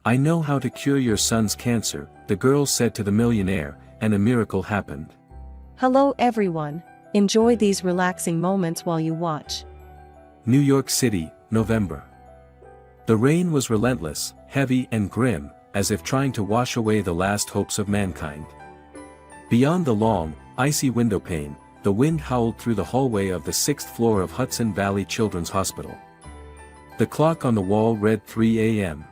"I know how to cure your son's cancer," the girl said to the millionaire, and a miracle happened. Hello everyone. Enjoy these relaxing moments while you watch. New York City, November. The rain was relentless, heavy and grim, as if trying to wash away the last hopes of mankind. Beyond the long, icy windowpane, the wind howled through the hallway of the 6th floor of Hudson Valley Children's Hospital. The clock on the wall read 3 a.m.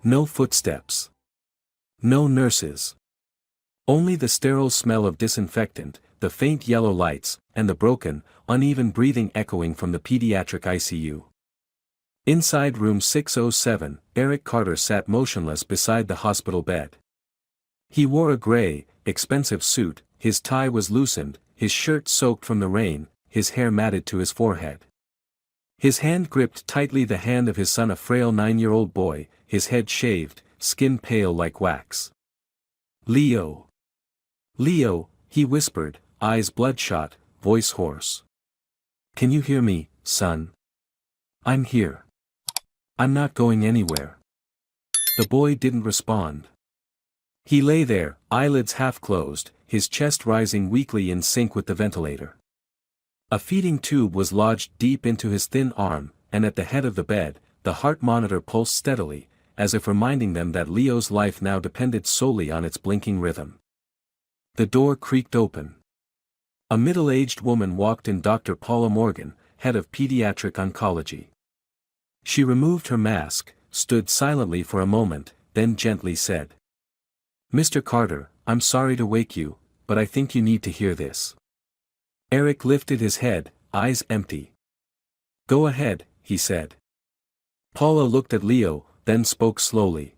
No footsteps. No nurses. Only the sterile smell of disinfectant, the faint yellow lights, and the broken, uneven breathing echoing from the pediatric ICU. Inside room 607, Eric Carter sat motionless beside the hospital bed. He wore a gray, expensive suit, his tie was loosened, his shirt soaked from the rain, his hair matted to his forehead. His hand gripped tightly the hand of his son, a frail 9-year-old boy, his head shaved, skin pale like wax. "Leo. Leo," he whispered, eyes bloodshot, voice hoarse. "Can you hear me, son? I'm here. I'm not going anywhere." The boy didn't respond. He lay there, eyelids half closed, his chest rising weakly in sync with the ventilator. A feeding tube was lodged deep into his thin arm, and at the head of the bed, the heart monitor pulsed steadily, as if reminding them that Leo's life now depended solely on its blinking rhythm. The door creaked open. A middle-aged woman walked in, Dr. Paula Morgan, head of pediatric oncology. She removed her mask, stood silently for a moment, then gently said, "Mr. Carter, I'm sorry to wake you, but I think you need to hear this." Eric lifted his head, eyes empty. "Go ahead," he said. Paula looked at Leo, then spoke slowly.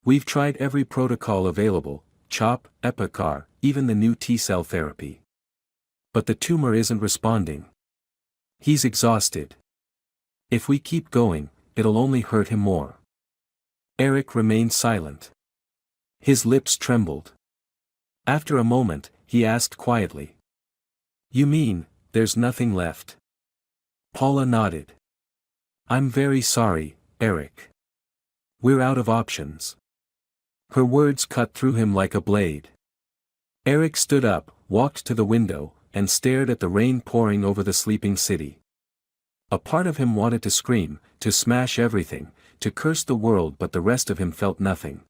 "We've tried every protocol available, CHOP, Epicar, even the new T-cell therapy. But the tumor isn't responding. He's exhausted. If we keep going, it'll only hurt him more." Eric remained silent. His lips trembled. After a moment, he asked quietly, "You mean, there's nothing left?" Paula nodded. "I'm very sorry, Eric. We're out of options." Her words cut through him like a blade. Eric stood up, walked to the window, and stared at the rain pouring over the sleeping city. A part of him wanted to scream, to smash everything, to curse the world, but the rest of him felt nothing.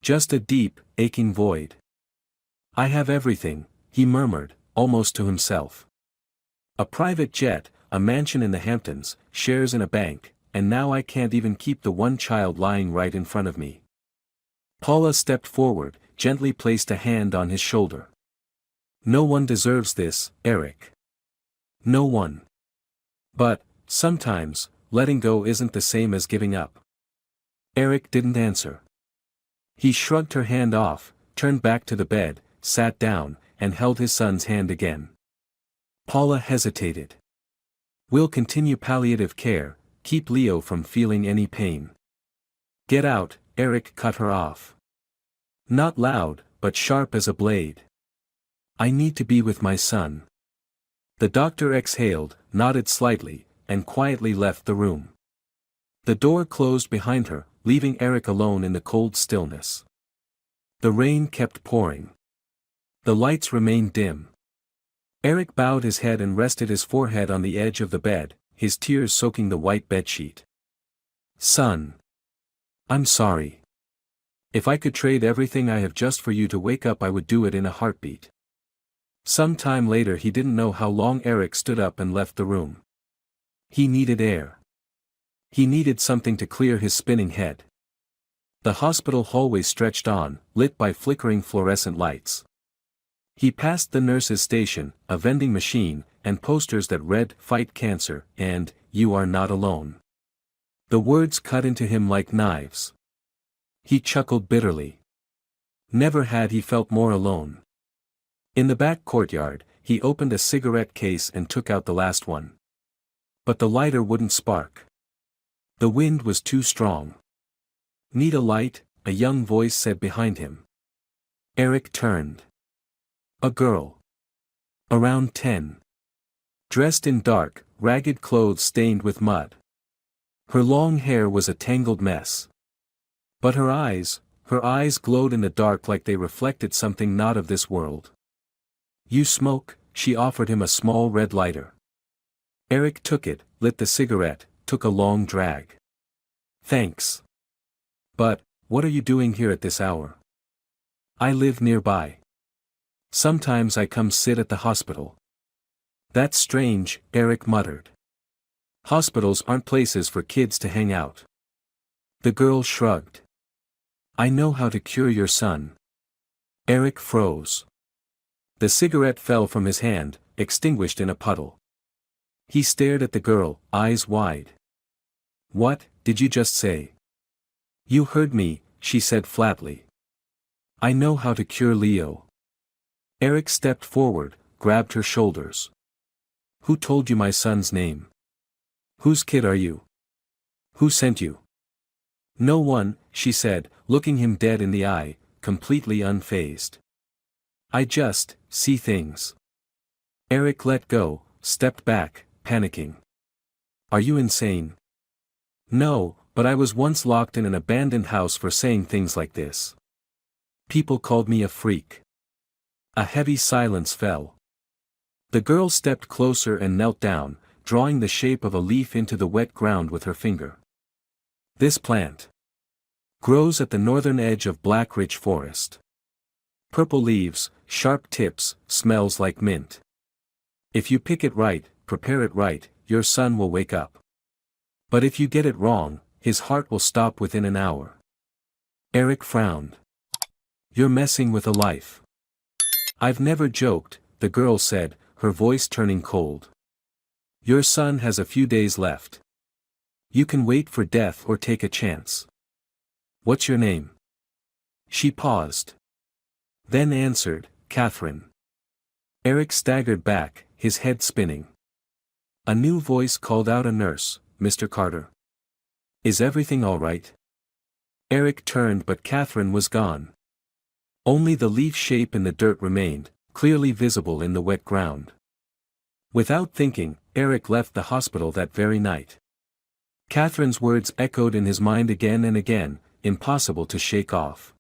Just a deep, aching void. "I have everything," he murmured, almost to himself. "A private jet, a mansion in the Hamptons, shares in a bank, and now I can't even keep the one child lying right in front of me." Paula stepped forward, gently placed a hand on his shoulder. "No one deserves this, Eric. No one. But, sometimes, letting go isn't the same as giving up." Eric didn't answer. He shrugged her hand off, turned back to the bed, sat down, and held his son's hand again. Paula hesitated. "We'll continue palliative care, keep Leo from feeling any pain." "Get out," Eric cut her off. Not loud, but sharp as a blade. "I need to be with my son." The doctor exhaled, nodded slightly, and quietly left the room. The door closed behind her, leaving Eric alone in the cold stillness. The rain kept pouring. The lights remained dim. Eric bowed his head and rested his forehead on the edge of the bed, his tears soaking the white bedsheet. "Son. I'm sorry. If I could trade everything I have just for you to wake up, I would do it in a heartbeat." Some time later, he didn't know how long, Eric stood up and left the room. He needed air. He needed something to clear his spinning head. The hospital hallway stretched on, lit by flickering fluorescent lights. He passed the nurse's station, a vending machine, and posters that read, "Fight Cancer," and, "You are not alone." The words cut into him like knives. He chuckled bitterly. Never had he felt more alone. In the back courtyard, he opened a cigarette case and took out the last one. But the lighter wouldn't spark. The wind was too strong. "Need a light?" a young voice said behind him. Eric turned. A girl. Around 10. Dressed in dark, ragged clothes stained with mud. Her long hair was a tangled mess. But her eyes glowed in the dark like they reflected something not of this world. "You smoke?" She offered him a small red lighter. Eric took it, lit the cigarette, took a long drag. "Thanks. But, what are you doing here at this hour?" "I live nearby. Sometimes I come sit at the hospital." "That's strange," Eric muttered. "Hospitals aren't places for kids to hang out." The girl shrugged. "I know how to cure your son." Eric froze. The cigarette fell from his hand, extinguished in a puddle. He stared at the girl, eyes wide. "What did you just say?" "You heard me," she said flatly. "I know how to cure Leo." Eric stepped forward, grabbed her shoulders. "Who told you my son's name? Whose kid are you? Who sent you?" "No one," she said, looking him dead in the eye, completely unfazed. "I just see things." Eric let go, stepped back, panicking. "Are you insane?" "No, but I was once locked in an abandoned house for saying things like this. People called me a freak." A heavy silence fell. The girl stepped closer and knelt down, drawing the shape of a leaf into the wet ground with her finger. "This plant grows at the northern edge of Black Ridge Forest. Purple leaves, sharp tips, smells like mint. If you pick it right, prepare it right, your son will wake up. But if you get it wrong, his heart will stop within an hour." Eric frowned. "You're messing with a life." "I've never joked," the girl said, her voice turning cold. "Your son has a few days left. You can wait for death or take a chance. What's your name?" She paused. Then answered, "Catherine." Eric staggered back, his head spinning. A new voice called out, "A nurse, Mr. Carter. Is everything all right?" Eric turned, but Catherine was gone. Only the leaf shape in the dirt remained, clearly visible in the wet ground. Without thinking, Eric left the hospital that very night. Catherine's words echoed in his mind again and again, impossible to shake off.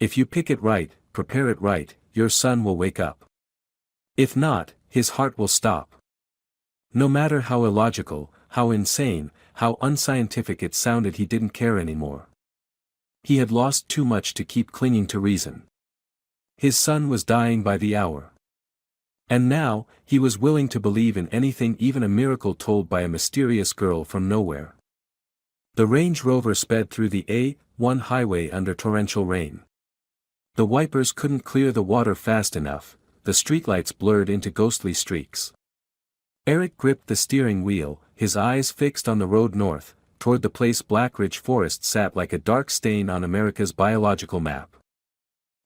"If you pick it right, prepare it right, your son will wake up. If not, his heart will stop." No matter how illogical, how insane, how unscientific it sounded, he didn't care anymore. He had lost too much to keep clinging to reason. His son was dying by the hour. And now, he was willing to believe in anything, even a miracle told by a mysterious girl from nowhere. The Range Rover sped through the A1 highway under torrential rain. The wipers couldn't clear the water fast enough, the streetlights blurred into ghostly streaks. Eric gripped the steering wheel, his eyes fixed on the road north, toward the place Black Ridge Forest sat like a dark stain on America's biological map.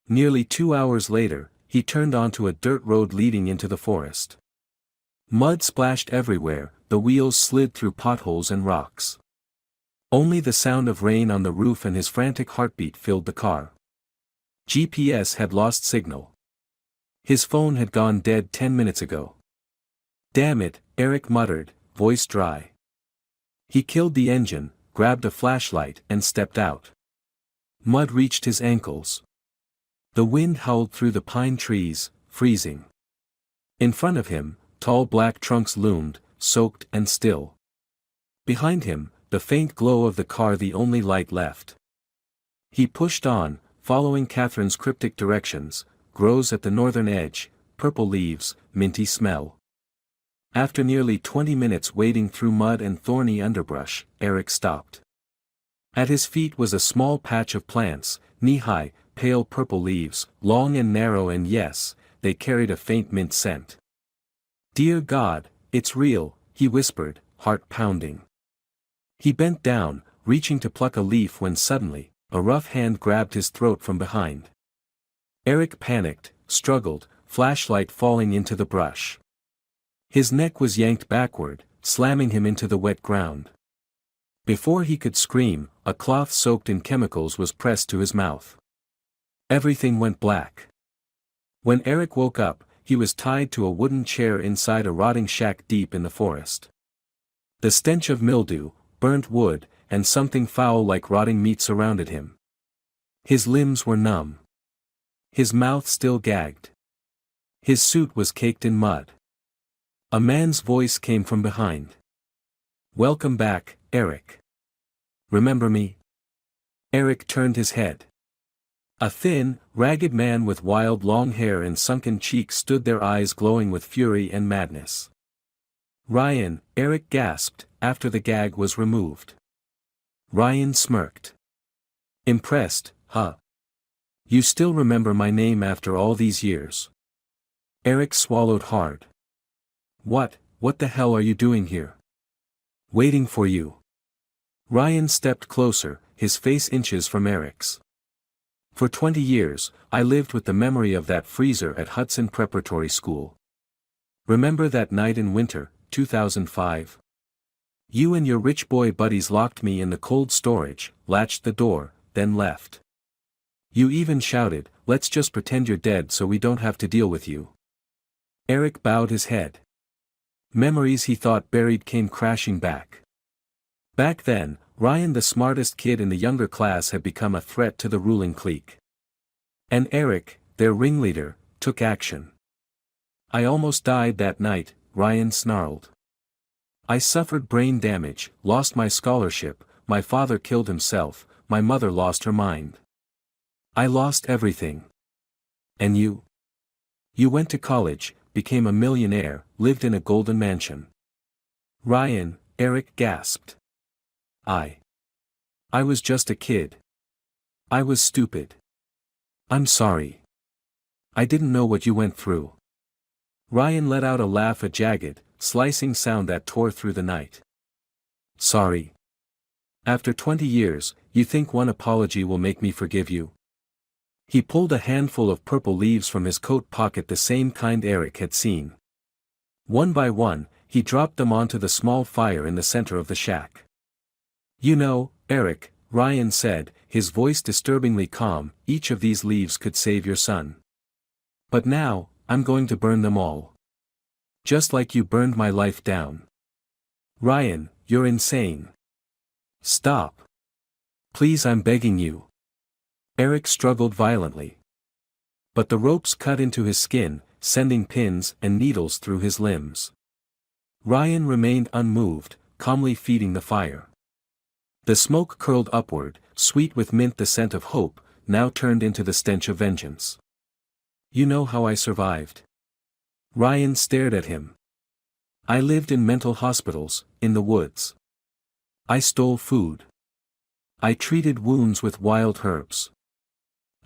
Nearly 2 hours later, he turned onto a dirt road leading into the forest. Mud splashed everywhere, the wheels slid through potholes and rocks. Only the sound of rain on the roof and his frantic heartbeat filled the car. GPS had lost signal. His phone had gone dead 10 minutes ago. "Damn it," Eric muttered, voice dry. He killed the engine, grabbed a flashlight and stepped out. Mud reached his ankles. The wind howled through the pine trees, freezing. In front of him, tall black trunks loomed, soaked and still. Behind him, the faint glow of the car the only light left. He pushed on, following Catherine's cryptic directions, grows at the northern edge, purple leaves, minty smell. After nearly 20 minutes wading through mud and thorny underbrush, Eric stopped. At his feet was a small patch of plants, knee-high, pale purple leaves, long and narrow, and yes, they carried a faint mint scent. "Dear God, it's real," he whispered, heart pounding. He bent down, reaching to pluck a leaf when suddenly, a rough hand grabbed his throat from behind. Eric panicked, struggled, flashlight falling into the brush. His neck was yanked backward, slamming him into the wet ground. Before he could scream, a cloth soaked in chemicals was pressed to his mouth. Everything went black. When Eric woke up, he was tied to a wooden chair inside a rotting shack deep in the forest. The stench of mildew, burnt wood, and something foul like rotting meat surrounded him. His limbs were numb. His mouth still gagged. His suit was caked in mud. A man's voice came from behind. "Welcome back, Eric. Remember me?" Eric turned his head. A thin, ragged man with wild long hair and sunken cheeks stood there, eyes glowing with fury and madness. "Ryan," Eric gasped, after the gag was removed. Ryan smirked. "Impressed, huh? You still remember my name after all these years?" Eric swallowed hard. What the hell are you doing here?" "Waiting for you." Ryan stepped closer, his face inches from Eric's. "For 20 years, I lived with the memory of that freezer at Hudson Preparatory School. Remember that night in winter, 2005? You and your rich boy buddies locked me in the cold storage, latched the door, then left. You even shouted, 'Let's just pretend you're dead so we don't have to deal with you.'" Eric bowed his head. Memories he thought buried came crashing back. Back then, Ryan, the smartest kid in the younger class, had become a threat to the ruling clique. And Eric, their ringleader, took action. "I almost died that night," Ryan snarled. "I suffered brain damage, lost my scholarship, my father killed himself, my mother lost her mind. I lost everything. And you? You went to college, became a millionaire, lived in a golden mansion." "Ryan," Eric gasped. I was just a kid. I was stupid. I'm sorry. I didn't know what you went through." Ryan let out a laugh, a jagged, slicing sound that tore through the night. "Sorry. After 20 years, you think one apology will make me forgive you?" He pulled a handful of purple leaves from his coat pocket, the same kind Eric had seen. One by one, he dropped them onto the small fire in the center of the shack. "You know, Eric," Ryan said, his voice disturbingly calm, "each of these leaves could save your son. But now, I'm going to burn them all. Just like you burned my life down." "Ryan, you're insane. Stop. Please, I'm begging you." Eric struggled violently. But the ropes cut into his skin, sending pins and needles through his limbs. Ryan remained unmoved, calmly feeding the fire. The smoke curled upward, sweet with mint, the scent of hope, now turned into the stench of vengeance. "You know how I survived?" Ryan stared at him. "I lived in mental hospitals, in the woods. I stole food. I treated wounds with wild herbs.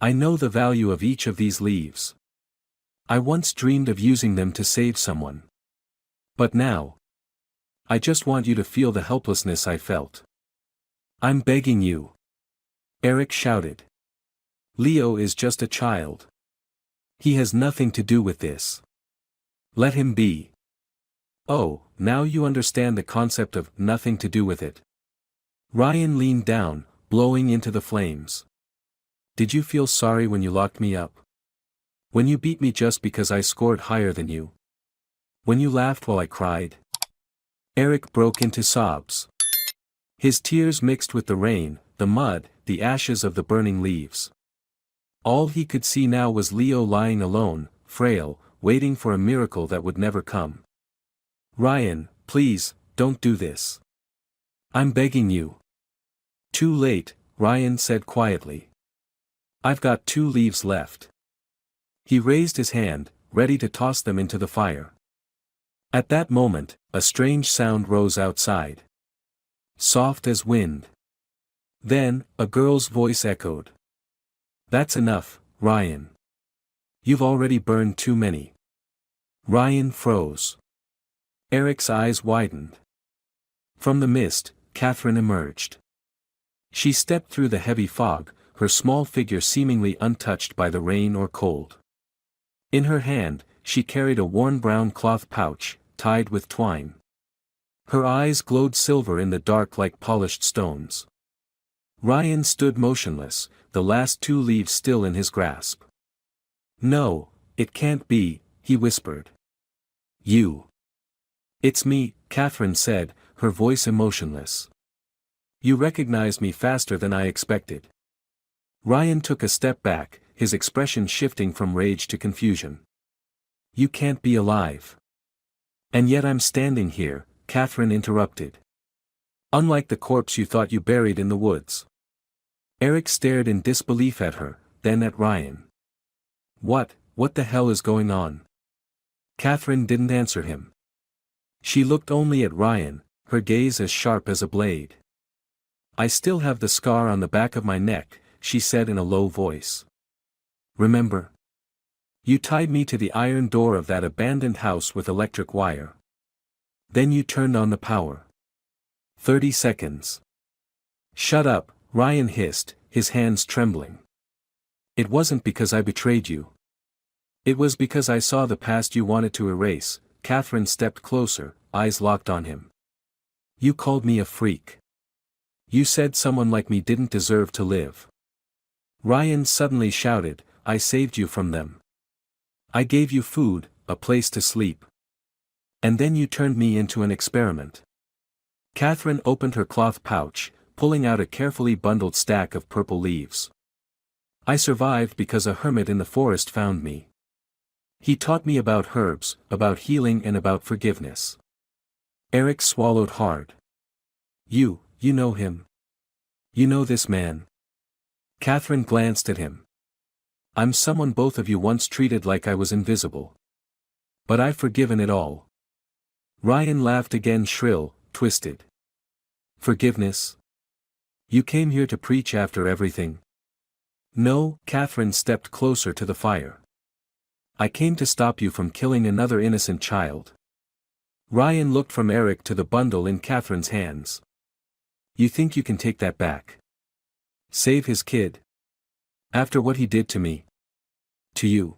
I know the value of each of these leaves. I once dreamed of using them to save someone. But now, I just want you to feel the helplessness I felt. I'm begging you." Eric shouted. "Leo is just a child. He has nothing to do with this. Let him be." "Oh, now you understand the concept of nothing to do with it." Ryan leaned down, blowing into the flames. "Did you feel sorry when you locked me up? When you beat me just because I scored higher than you? When you laughed while I cried?" Eric broke into sobs. His tears mixed with the rain, the mud, the ashes of the burning leaves. All he could see now was Leo lying alone, frail, waiting for a miracle that would never come. "Ryan, please, don't do this. I'm begging you." "Too late," Ryan said quietly. "I've got 2 leaves left." He raised his hand, ready to toss them into the fire. At that moment, a strange sound rose outside. Soft as wind. Then, a girl's voice echoed. "That's enough, Ryan. You've already burned too many." Ryan froze. Eric's eyes widened. From the mist, Catherine emerged. She stepped through the heavy fog, her small figure seemingly untouched by the rain or cold. In her hand, she carried a worn brown cloth pouch, tied with twine. Her eyes glowed silver in the dark like polished stones. Ryan stood motionless, the last 2 leaves still in his grasp. "No, it can't be," he whispered. "You." "It's me," Catherine said, her voice emotionless. You recognized me faster than I expected. Ryan took a step back, his expression shifting from rage to confusion. You can't be alive. And yet I'm standing here, Catherine interrupted. Unlike the corpse you thought you buried in the woods. Eric stared in disbelief at her, then at Ryan. What the hell is going on? Catherine didn't answer him. She looked only at Ryan, her gaze as sharp as a blade. I still have the scar on the back of my neck, she said in a low voice. Remember? You tied me to the iron door of that abandoned house with electric wire. Then you turned on the power. 30 seconds. Shut up, Ryan hissed, his hands trembling. It wasn't because I betrayed you. It was because I saw the past you wanted to erase. Catherine stepped closer, eyes locked on him. You called me a freak. You said someone like me didn't deserve to live. Ryan suddenly shouted, I saved you from them. I gave you food, a place to sleep. And then you turned me into an experiment. Catherine opened her cloth pouch, pulling out a carefully bundled stack of purple leaves. I survived because a hermit in the forest found me. He taught me about herbs, about healing and about forgiveness. Eric swallowed hard. You know him. You know this man. Catherine glanced at him. I'm someone both of you once treated like I was invisible. But I've forgiven it all. Ryan laughed again, shrill, twisted. Forgiveness? You came here to preach after everything? No, Catherine stepped closer to the fire. I came to stop you from killing another innocent child. Ryan looked from Eric to the bundle in Catherine's hands. You think you can take that back? Save his kid? After what he did to me? To you?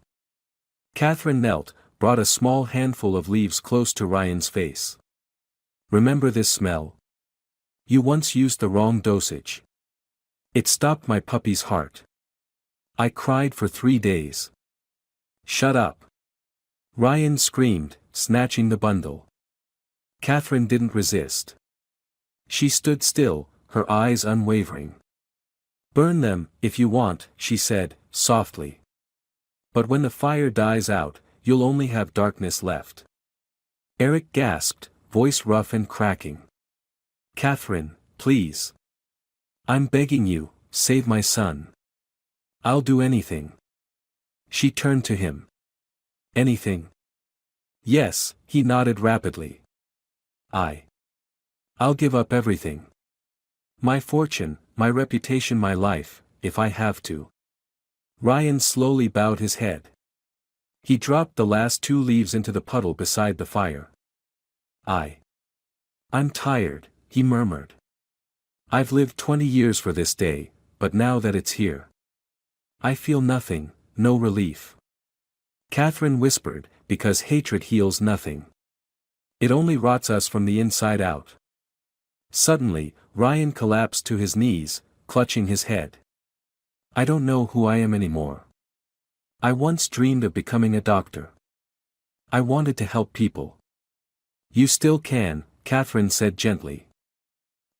Catherine knelt, brought a small handful of leaves close to Ryan's face. Remember this smell? You once used the wrong dosage. It stopped my puppy's heart. I cried for 3 days. Shut up! Ryan screamed, snatching the bundle. Catherine didn't resist. She stood still, her eyes unwavering. Burn them, if you want, she said, softly. But when the fire dies out, you'll only have darkness left. Eric gasped, voice rough and cracking. Catherine, please. I'm begging you, save my son. I'll do anything. She turned to him. Anything? Yes, he nodded rapidly. I'll give up everything. My fortune, my reputation, my life, if I have to. Ryan slowly bowed his head. He dropped the last 2 leaves into the puddle beside the fire. I'm tired, he murmured. I've lived 20 years for this day, but now that it's here, I feel nothing, no relief. Catherine whispered, because hatred heals nothing. It only rots us from the inside out. Suddenly, Ryan collapsed to his knees, clutching his head. I don't know who I am anymore. I once dreamed of becoming a doctor. I wanted to help people. You still can, Catherine said gently.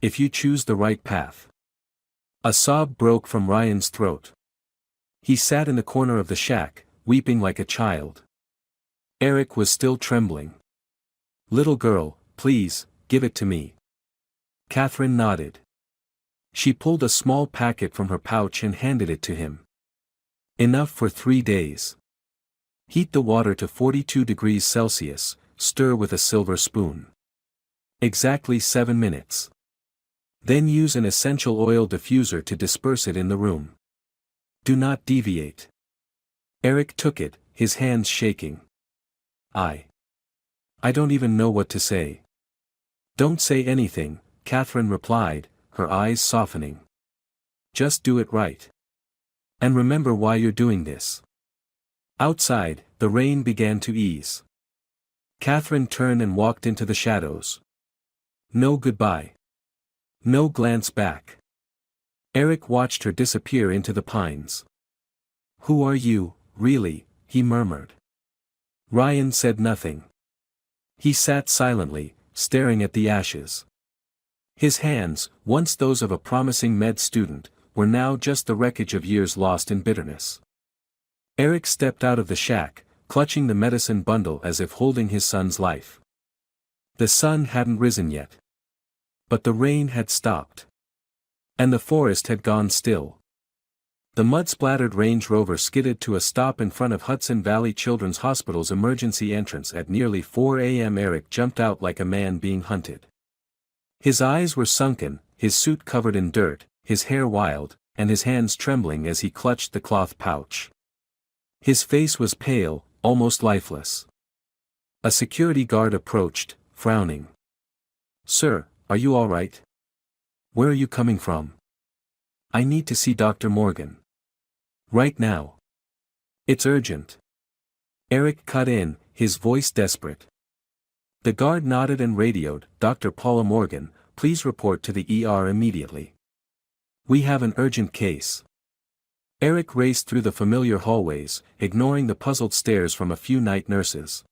If you choose the right path. A sob broke from Ryan's throat. He sat in the corner of the shack, weeping like a child. Eric was still trembling. Little girl, please, give it to me. Catherine nodded. She pulled a small packet from her pouch and handed it to him. Enough for 3 days. Heat the water to 42 degrees Celsius, stir with a silver spoon. Exactly 7 minutes. Then use an essential oil diffuser to disperse it in the room. Do not deviate. Eric took it, his hands shaking. I don't even know what to say. Don't say anything, Catherine replied, her eyes softening. Just do it right. And remember why you're doing this. Outside, the rain began to ease. Catherine turned and walked into the shadows. No goodbye. No glance back. Eric watched her disappear into the pines. Who are you, really? He murmured. Ryan said nothing. He sat silently, staring at the ashes. His hands, once those of a promising med student, were now just the wreckage of years lost in bitterness. Eric stepped out of the shack, clutching the medicine bundle as if holding his son's life. The sun hadn't risen yet. But the rain had stopped. And the forest had gone still. The mud-splattered Range Rover skidded to a stop in front of Hudson Valley Children's Hospital's emergency entrance at nearly 4 a.m. Eric jumped out like a man being hunted. His eyes were sunken, his suit covered in dirt, his hair wild, and his hands trembling as he clutched the cloth pouch. His face was pale, almost lifeless. A security guard approached, frowning. "Sir, are you all right? Where are you coming from?" "I need to see Dr. Morgan. Right now. It's urgent." Eric cut in, his voice desperate. The guard nodded and radioed, "Dr. Paula Morgan, please report to the ER immediately. We have an urgent case." Eric raced through the familiar hallways, ignoring the puzzled stares from a few night nurses.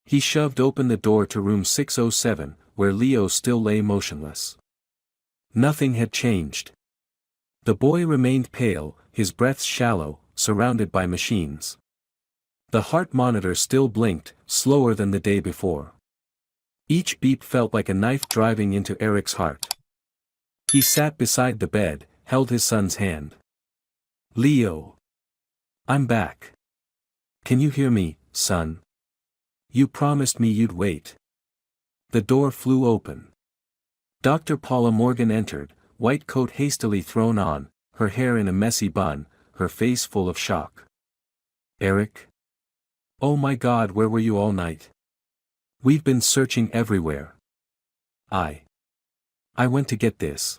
He shoved open the door to room 607, where Leo still lay motionless. Nothing had changed. The boy remained pale, his breath shallow, surrounded by machines. The heart monitor still blinked, slower than the day before. Each beep felt like a knife driving into Eric's heart. He sat beside the bed, held his son's hand. "Leo. I'm back. Can you hear me, son? You promised me you'd wait." The door flew open. Dr. Paula Morgan entered, white coat hastily thrown on, her hair in a messy bun, her face full of shock. "Eric? Oh my God, where were you all night? We've been searching everywhere." I went to get this."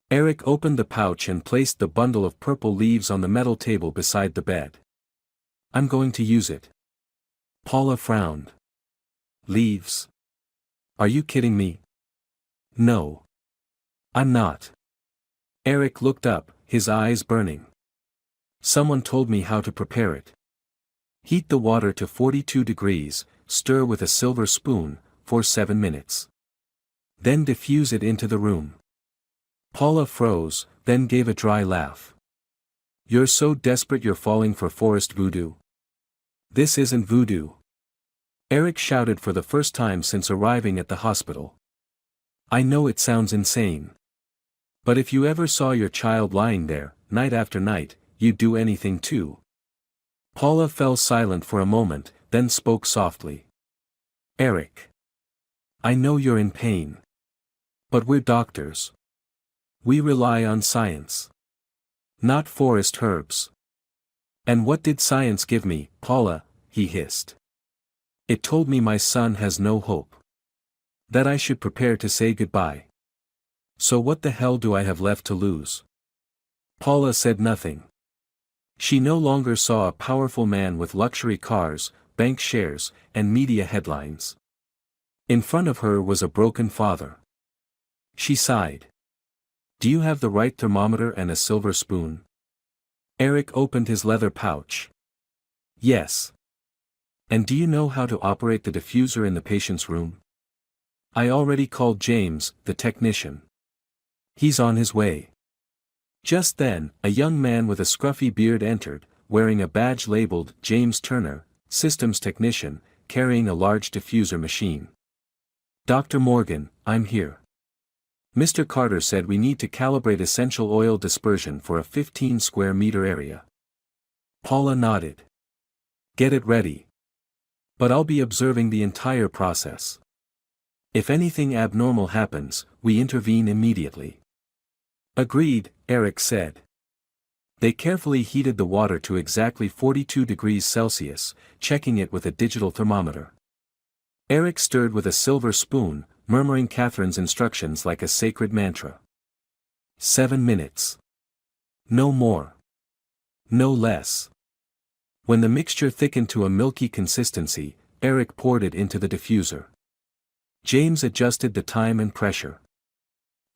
Eric opened the pouch and placed the bundle of purple leaves on the metal table beside the bed. "I'm going to use it." Paula frowned. "Leaves? Are you kidding me?" "No. I'm not." Eric looked up, his eyes burning. "Someone told me how to prepare it. Heat the water to 42 degrees, stir with a silver spoon, for 7 minutes. Then diffuse it into the room." Paula froze, then gave a dry laugh. "You're so desperate you're falling for forest voodoo?" "This isn't voodoo." Eric shouted for the first time since arriving at the hospital. "I know it sounds insane. But if you ever saw your child lying there, night after night, you'd do anything too." Paula fell silent for a moment, then spoke softly. "Eric. I know you're in pain. But we're doctors. We rely on science. Not forest herbs." "And what did science give me, Paula?" he hissed. "It told me my son has no hope. That I should prepare to say goodbye. So what the hell do I have left to lose?" Paula said nothing. She no longer saw a powerful man with luxury cars, bank shares, and media headlines. In front of her was a broken father. She sighed. "Do you have the right thermometer and a silver spoon?" Eric opened his leather pouch. "Yes. And do you know how to operate the diffuser in the patient's room?" "I already called James, the technician. He's on his way." Just then, a young man with a scruffy beard entered, wearing a badge labeled James Turner, Systems Technician, carrying a large diffuser machine. "Dr. Morgan, I'm here. Mr. Carter said we need to calibrate essential oil dispersion for a 15 square meter area." Paula nodded. "Get it ready. But I'll be observing the entire process. If anything abnormal happens, we intervene immediately." "Agreed," Eric said. They carefully heated the water to exactly 42 degrees Celsius, checking it with a digital thermometer. Eric stirred with a silver spoon, murmuring Catherine's instructions like a sacred mantra. 7 minutes. No more. No less. When the mixture thickened to a milky consistency, Eric poured it into the diffuser. James adjusted the time and pressure.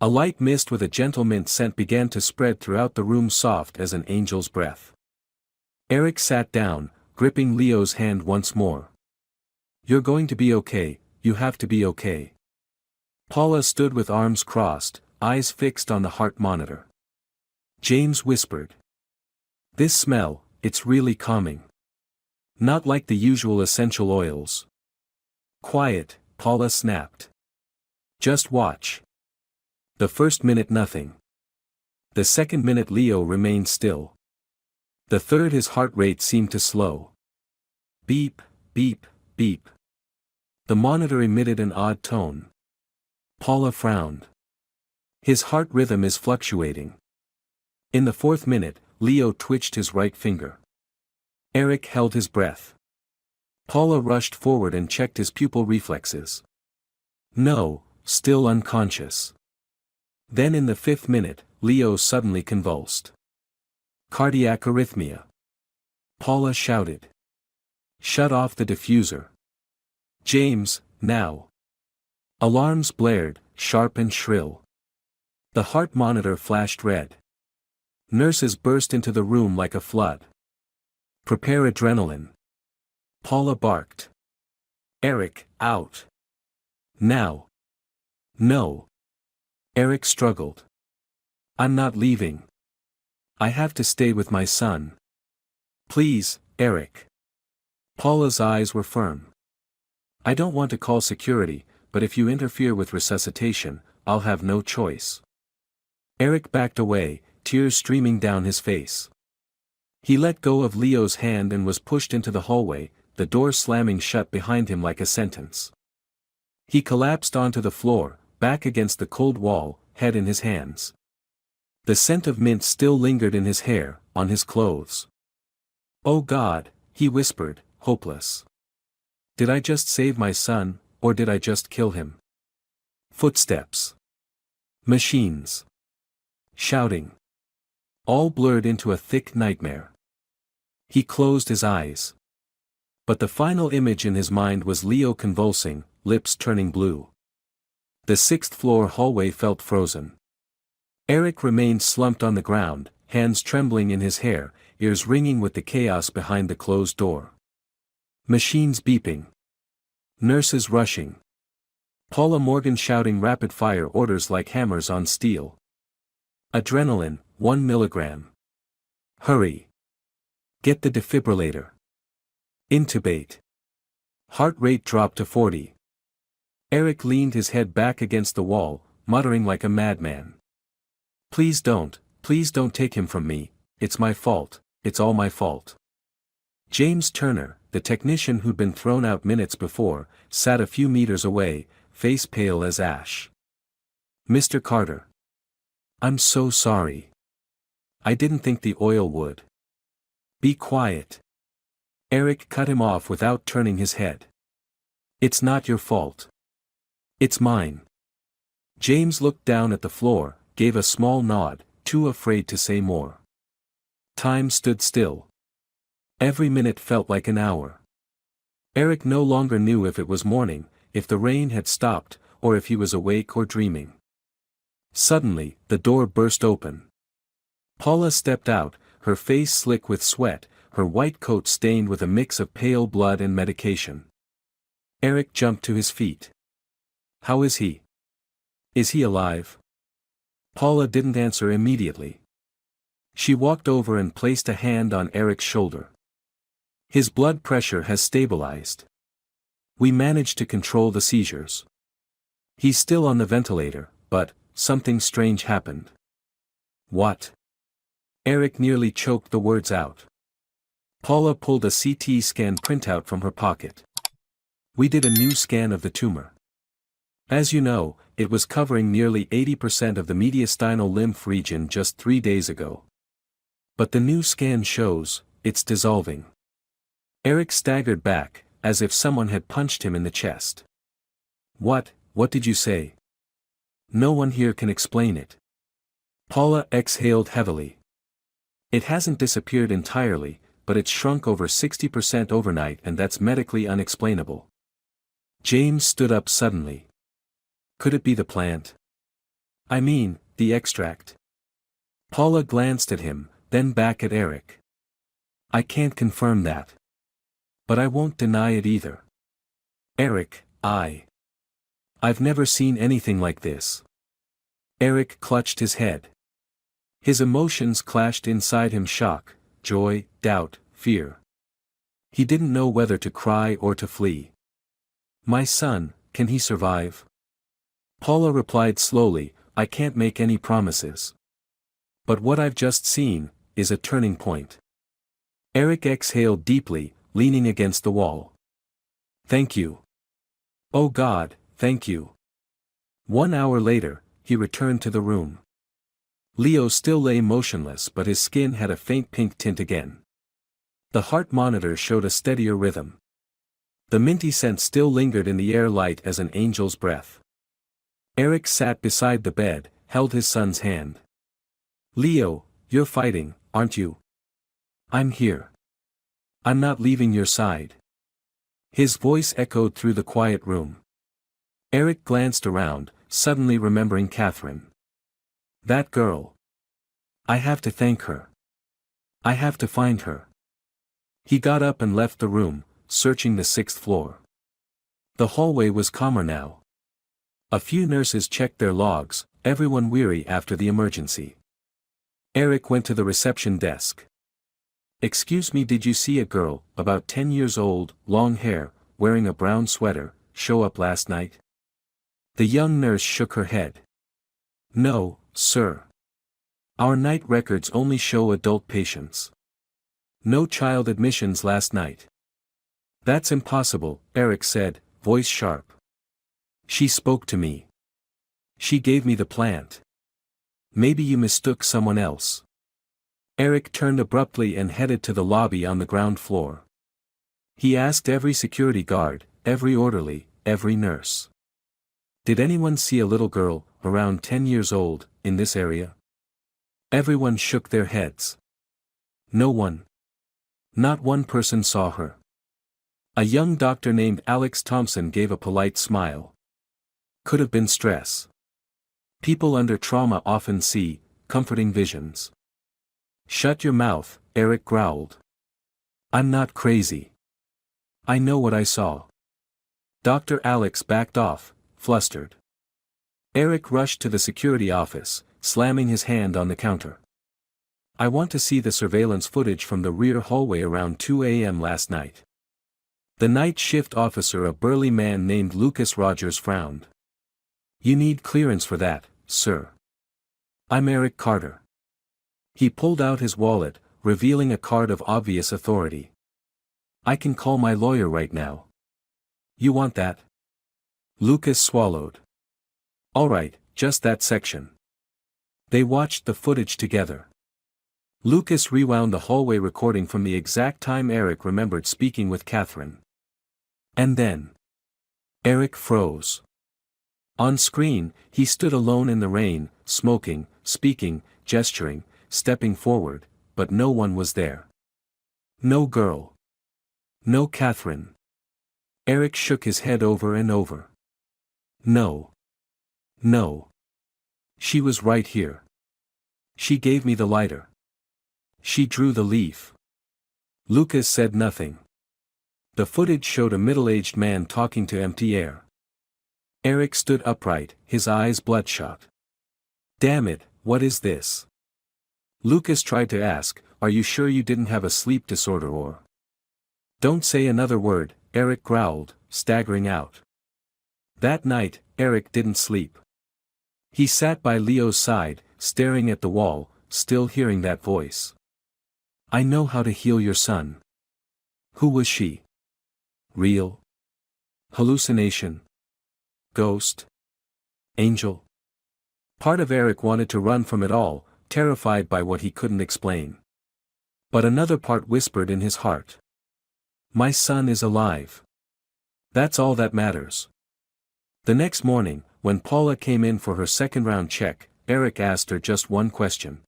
A light mist with a gentle mint scent began to spread throughout the room, soft as an angel's breath. Eric sat down, gripping Leo's hand once more. "You're going to be okay, you have to be okay." Paula stood with arms crossed, eyes fixed on the heart monitor. James whispered. "This smell, it's really calming. Not like the usual essential oils." "Quiet," Paula snapped. "Just watch." The first minute nothing. The second minute Leo remained still. The third his heart rate seemed to slow. Beep, beep, beep. The monitor emitted an odd tone. Paula frowned. His heart rhythm is fluctuating. In the fourth minute, Leo twitched his right finger. Eric held his breath. Paula rushed forward and checked his pupil reflexes. No, still unconscious. Then in the fifth minute, Leo suddenly convulsed. Cardiac arrhythmia. Paula shouted. "Shut off the diffuser. James, now." Alarms blared, sharp and shrill. The heart monitor flashed red. Nurses burst into the room like a flood. "Prepare adrenaline." Paula barked. "Eric, out. Now." "No." Eric struggled. "I'm not leaving. I have to stay with my son. Please, Eric." Paula's eyes were firm. "I don't want to call security, but if you interfere with resuscitation, I'll have no choice." Eric backed away, tears streaming down his face. He let go of Leo's hand and was pushed into the hallway, the door slamming shut behind him like a sentence. He collapsed onto the floor, back against the cold wall, head in his hands. The scent of mint still lingered in his hair, on his clothes. "Oh God," he whispered, hopeless. "Did I just save my son, or did I just kill him?" Footsteps. Machines. Shouting. All blurred into a thick nightmare. He closed his eyes. But the final image in his mind was Leo convulsing, lips turning blue. The sixth floor hallway felt frozen. Eric remained slumped on the ground, hands trembling in his hair, ears ringing with the chaos behind the closed door. Machines beeping. Nurses rushing. Paula Morgan shouting rapid-fire orders like hammers on steel. "Adrenaline, 1 milligram. Hurry. Get the defibrillator. Intubate." Heart rate dropped to 40. Eric leaned his head back against the wall, muttering like a madman. Please don't take him from me, it's my fault, it's all my fault." James Turner, the technician who'd been thrown out minutes before, sat a few meters away, face pale as ash. "Mr. Carter. I'm so sorry. I didn't think the oil would." "Be quiet." Eric cut him off without turning his head. "It's not your fault. It's mine." James looked down at the floor, gave a small nod, too afraid to say more. Time stood still. Every minute felt like an hour. Eric no longer knew if it was morning, if the rain had stopped, or if he was awake or dreaming. Suddenly, the door burst open. Paula stepped out, her face slick with sweat, her white coat stained with a mix of pale blood and medication. Eric jumped to his feet. "How is he? Is he alive?" Paula didn't answer immediately. She walked over and placed a hand on Eric's shoulder. "His blood pressure has stabilized. We managed to control the seizures. He's still on the ventilator, but something strange happened." "What?" Eric nearly choked the words out. Paula pulled a CT scan printout from her pocket. "We did a new scan of the tumor. As you know, it was covering nearly 80% of the mediastinal lymph region just 3 days ago. But the new scan shows, it's dissolving." Eric staggered back, as if someone had punched him in the chest. What did you say?" "No one here can explain it." Paula exhaled heavily. "It hasn't disappeared entirely, but it's shrunk over 60% overnight, and that's medically unexplainable." James stood up suddenly. "Could it be the plant? I mean, the extract?" Paula glanced at him, then back at Eric. "I can't confirm that. But I won't deny it either. Eric, I I've never seen anything like this. Eric clutched his head. His emotions clashed inside him: shock, joy, doubt, fear. He didn't know whether to cry or to flee. My son, can he survive? Paula replied slowly, I can't make any promises. But what I've just seen is a turning point. Eric exhaled deeply, leaning against the wall. Thank you. Oh God, thank you. 1 hour later, he returned to the room. Leo still lay motionless, but his skin had a faint pink tint again. The heart monitor showed a steadier rhythm. The minty scent still lingered in the air, light as an angel's breath. Eric sat beside the bed, held his son's hand. Leo, you're fighting, aren't you? I'm here. I'm not leaving your side. His voice echoed through the quiet room. Eric glanced around, suddenly remembering Catherine. That girl. I have to thank her. I have to find her. He got up and left the room, searching the 6th floor. The hallway was calmer now. A few nurses checked their logs, everyone weary after the emergency. Eric went to the reception desk. Excuse me, did you see a girl, about 10 years old, long hair, wearing a brown sweater, show up last night? The young nurse shook her head. No, sir. Our night records only show adult patients. No child admissions last night. That's impossible, Eric said, voice sharp. She spoke to me. She gave me the plant. Maybe you mistook someone else. Eric turned abruptly and headed to the lobby on the ground floor. He asked every security guard, every orderly, every nurse. Did anyone see a little girl, around 10 years old, in this area? Everyone shook their heads. No one. Not one person saw her. A young doctor named Alex Thompson gave a polite smile. Could have been stress. People under trauma often see comforting visions. Shut your mouth, Eric growled. I'm not crazy. I know what I saw. Dr. Alex backed off, flustered. Eric rushed to the security office, slamming his hand on the counter. I want to see the surveillance footage from the rear hallway around 2 a.m. last night. The night shift officer, a burly man named Lucas Rogers, frowned. You need clearance for that, sir. I'm Eric Carter. He pulled out his wallet, revealing a card of obvious authority. I can call my lawyer right now. You want that? Lucas swallowed. All right, just that section. They watched the footage together. Lucas rewound the hallway recording from the exact time Eric remembered speaking with Catherine. And then Eric froze. On screen, he stood alone in the rain, smoking, speaking, gesturing, stepping forward, but no one was there. No girl. No Catherine. Eric shook his head over and over. No. No. She was right here. She gave me the lighter. She drew the leaf. Lucas said nothing. The footage showed a middle-aged man talking to empty air. Eric stood upright, his eyes bloodshot. Damn it, what is this? Lucas tried to ask, are you sure you didn't have a sleep disorder or? Don't say another word, Eric growled, staggering out. That night, Eric didn't sleep. He sat by Leo's side, staring at the wall, still hearing that voice. I know how to heal your son. Who was she? Real? Hallucination? Ghost? Angel? Part of Eric wanted to run from it all, terrified by what he couldn't explain. But another part whispered in his heart. My son is alive. That's all that matters. The next morning, when Paula came in for her second-round check, Eric asked her just one question.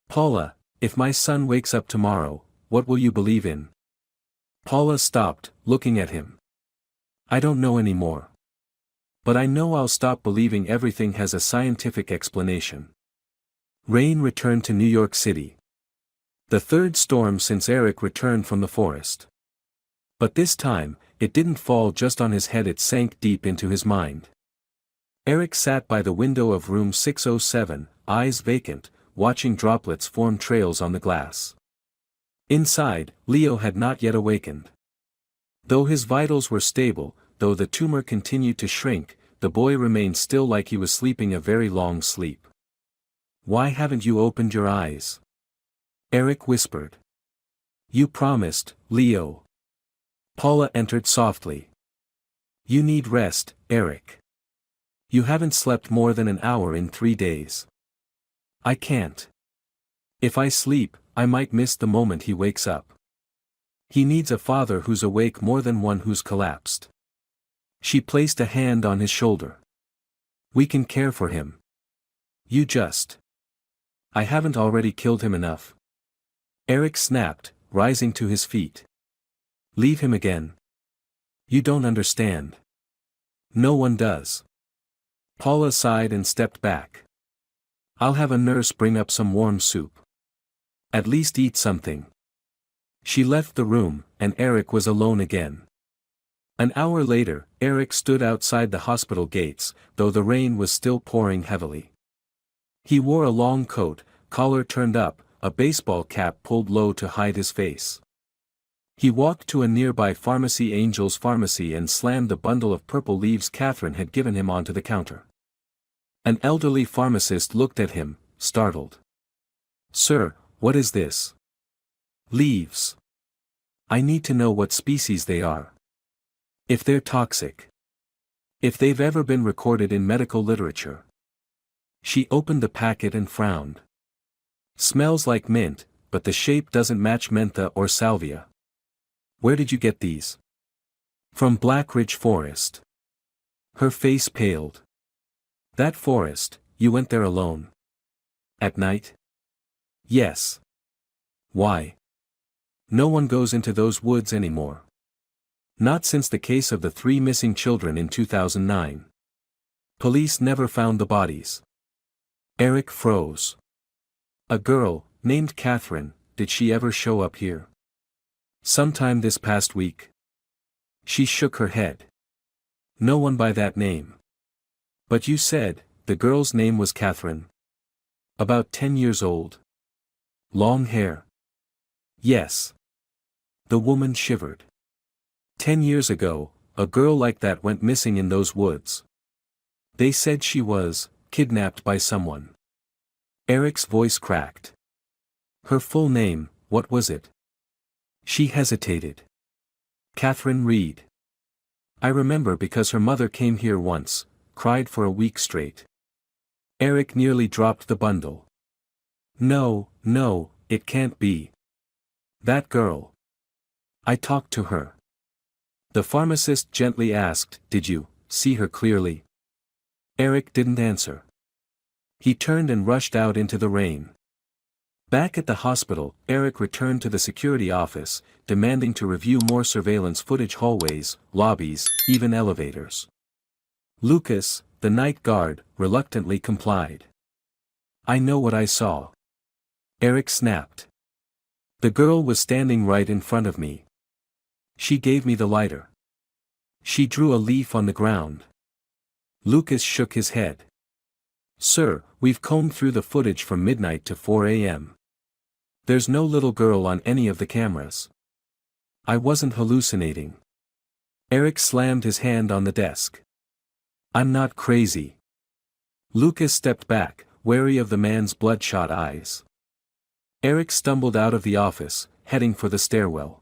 Paula, if my son wakes up tomorrow, what will you believe in? Paula stopped, looking at him. I don't know anymore. But I know I'll stop believing everything has a scientific explanation. Rain returned to New York City. The third storm since Eric returned from the forest. But this time, it didn't fall just on his head, it sank deep into his mind. Eric sat by the window of room 607, eyes vacant, watching droplets form trails on the glass. Inside, Leo had not yet awakened. Though his vitals were stable, though the tumor continued to shrink, the boy remained still like he was sleeping a very long sleep. "Why haven't you opened your eyes?" Eric whispered. "You promised, Leo." Paula entered softly. "You need rest, Eric. You haven't slept more than an hour in 3 days." "I can't. If I sleep, I might miss the moment he wakes up. He needs a father who's awake more than one who's collapsed." She placed a hand on his shoulder. "We can care for him. You just. I haven't already killed him enough." Eric snapped, rising to his feet. "Leave him again. You don't understand. No one does." Paula sighed and stepped back. "I'll have a nurse bring up some warm soup. At least eat something." She left the room, and Eric was alone again. An hour later, Eric stood outside the hospital gates, though the rain was still pouring heavily. He wore a long coat, collar turned up, a baseball cap pulled low to hide his face. He walked to a nearby pharmacy, Angel's Pharmacy, and slammed the bundle of purple leaves Catherine had given him onto the counter. An elderly pharmacist looked at him, startled. "Sir, what is this?" "Leaves. I need to know what species they are. If they're toxic. If they've ever been recorded in medical literature." She opened the packet and frowned. "Smells like mint, but the shape doesn't match mentha or salvia. Where did you get these?" "From Blackridge Forest." Her face paled. "That forest, you went there alone? At night?" "Yes." "Why?" "No one goes into those woods anymore. Not since the case of the 3 missing children in 2009. Police never found the bodies." Eric froze. "A girl, named Catherine, did she ever show up here?" "Sometime this past week." She shook her head. "No one by that name." "But you said, the girl's name was Catherine. About 10 years old. Long hair." "Yes." The woman shivered. 10 years ago, a girl like that went missing in those woods. They said she was kidnapped by someone." Eric's voice cracked. "Her full name, what was it?" She hesitated. "Catherine Reed. I remember because her mother came here once, cried for a week straight." Eric nearly dropped the bundle. "No, no, it can't be. That girl. I talked to her." The pharmacist gently asked, "Did you see her clearly?" Eric didn't answer. He turned and rushed out into the rain. Back at the hospital, Eric returned to the security office, demanding to review more surveillance footage, hallways, lobbies, even elevators. Lucas, the night guard, reluctantly complied. "I know what I saw." Eric snapped. "The girl was standing right in front of me. She gave me the lighter. She drew a leaf on the ground." Lucas shook his head. "Sir, we've combed through the footage from midnight to 4 a.m. There's no little girl on any of the cameras. I wasn't hallucinating." Eric slammed his hand on the desk. "I'm not crazy." Lucas stepped back, wary of the man's bloodshot eyes. Eric stumbled out of the office, heading for the stairwell.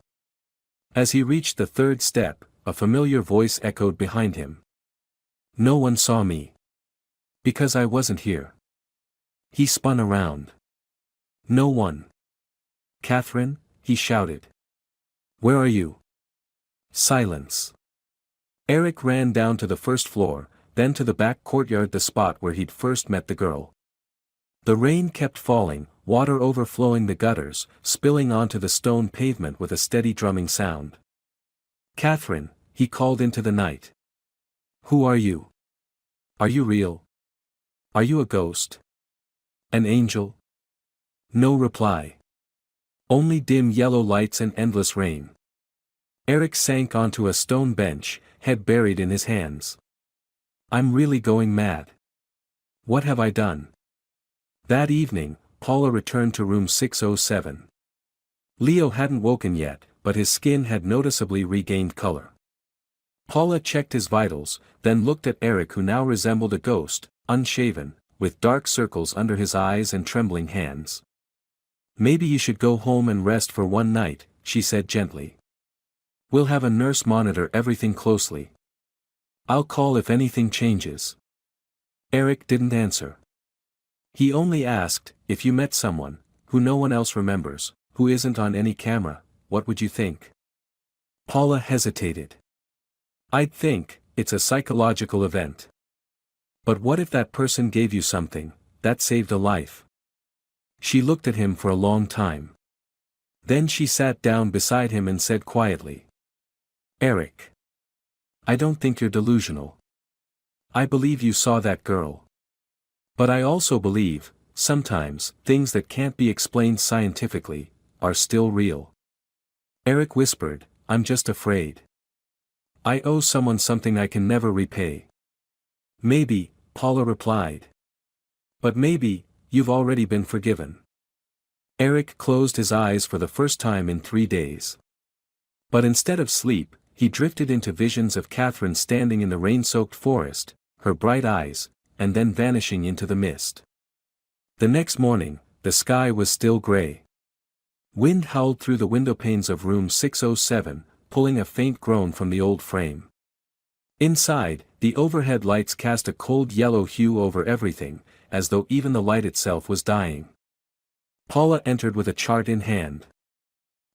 As he reached the 3rd step, a familiar voice echoed behind him. "No one saw me. Because I wasn't here." He spun around. "No one." "Catherine," he shouted. "Where are you?" Silence. Eric ran down to the 1st floor, then to the back courtyard, the spot where he'd first met the girl. The rain kept falling, water overflowing the gutters, spilling onto the stone pavement with a steady drumming sound. "Catherine," he called into the night. "Who are you? Are you real? Are you a ghost? An angel?" No reply. Only dim yellow lights and endless rain. Eric sank onto a stone bench, head buried in his hands. I'm really going mad. What have I done? That evening, Paula returned to room 607. Leo hadn't woken yet, but his skin had noticeably regained color. Paula checked his vitals, then looked at Eric, who now resembled a ghost, unshaven, with dark circles under his eyes and trembling hands. Maybe you should go home and rest for one night, she said gently. We'll have a nurse monitor everything closely. I'll call if anything changes. Eric didn't answer. He only asked, if you met someone, who no one else remembers, who isn't on any camera, what would you think? Paula hesitated. I'd think, it's a psychological event. But what if that person gave you something that saved a life? She looked at him for a long time. Then she sat down beside him and said quietly, Eric. I don't think you're delusional. I believe you saw that girl. But I also believe, sometimes, things that can't be explained scientifically, are still real. Eric whispered, I'm just afraid. I owe someone something I can never repay. Maybe, Paula replied. But maybe, you've already been forgiven. Eric closed his eyes for the first time in 3 days. But instead of sleep, he drifted into visions of Catherine standing in the rain-soaked forest, her bright eyes, and then vanishing into the mist. The next morning, the sky was still gray. Wind howled through the windowpanes of room 607, pulling a faint groan from the old frame. Inside, the overhead lights cast a cold yellow hue over everything, as though even the light itself was dying. Paula entered with a chart in hand.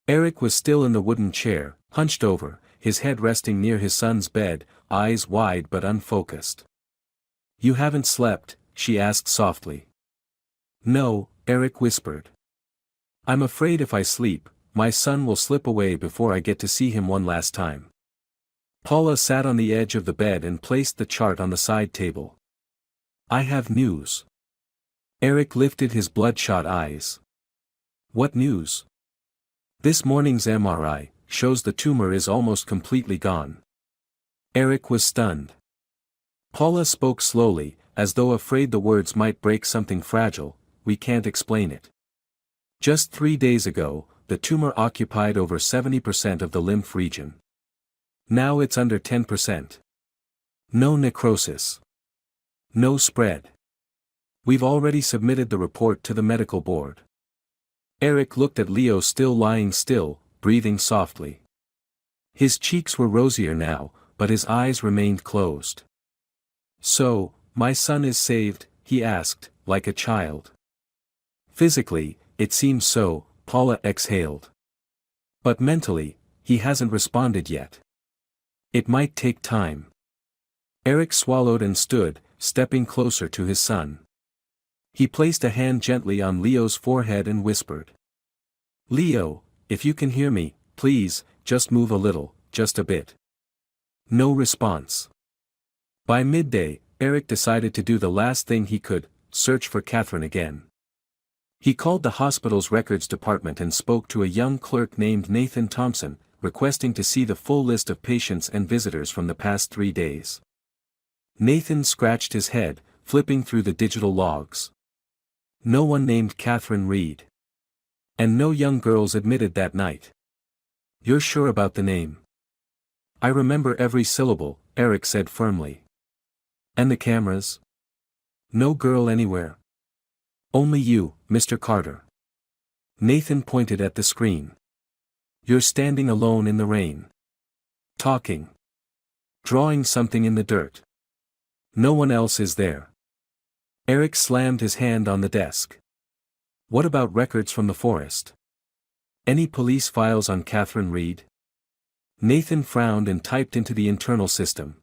Eric was still in the wooden chair, hunched over, his head resting near his son's bed, eyes wide but unfocused. You haven't slept? She asked softly. No, Eric whispered. I'm afraid if I sleep, my son will slip away before I get to see him one last time. Paula sat on the edge of the bed and placed the chart on the side table. I have news. Eric lifted his bloodshot eyes. What news? This morning's MRI shows the tumor is almost completely gone. Eric was stunned. Paula spoke slowly, as though afraid the words might break something fragile. We can't explain it. Just 3 days ago, the tumor occupied over 70% of the lymph region. Now it's under 10%. No necrosis. No spread. We've already submitted the report to the medical board. Eric looked at Leo still lying still, breathing softly. His cheeks were rosier now, but his eyes remained closed. So, my son is saved? He asked, like a child. Physically, it seems so, Paula exhaled. But mentally, he hasn't responded yet. It might take time. Eric swallowed and stood, stepping closer to his son. He placed a hand gently on Leo's forehead and whispered. Leo, if you can hear me, please, just move a little, just a bit. No response. By midday, Eric decided to do the last thing he could, search for Catherine again. He called the hospital's records department and spoke to a young clerk named Nathan Thompson, requesting to see the full list of patients and visitors from the past 3 days. Nathan scratched his head, flipping through the digital logs. No one named Catherine Reed. And no young girls admitted that night. You're sure about the name? I remember every syllable, Eric said firmly. And the cameras? No girl anywhere. Only you, Mr. Carter. Nathan pointed at the screen. You're standing alone in the rain. Talking. Drawing something in the dirt. No one else is there. Eric slammed his hand on the desk. What about records from the forest? Any police files on Catherine Reed? Nathan frowned and typed into the internal system.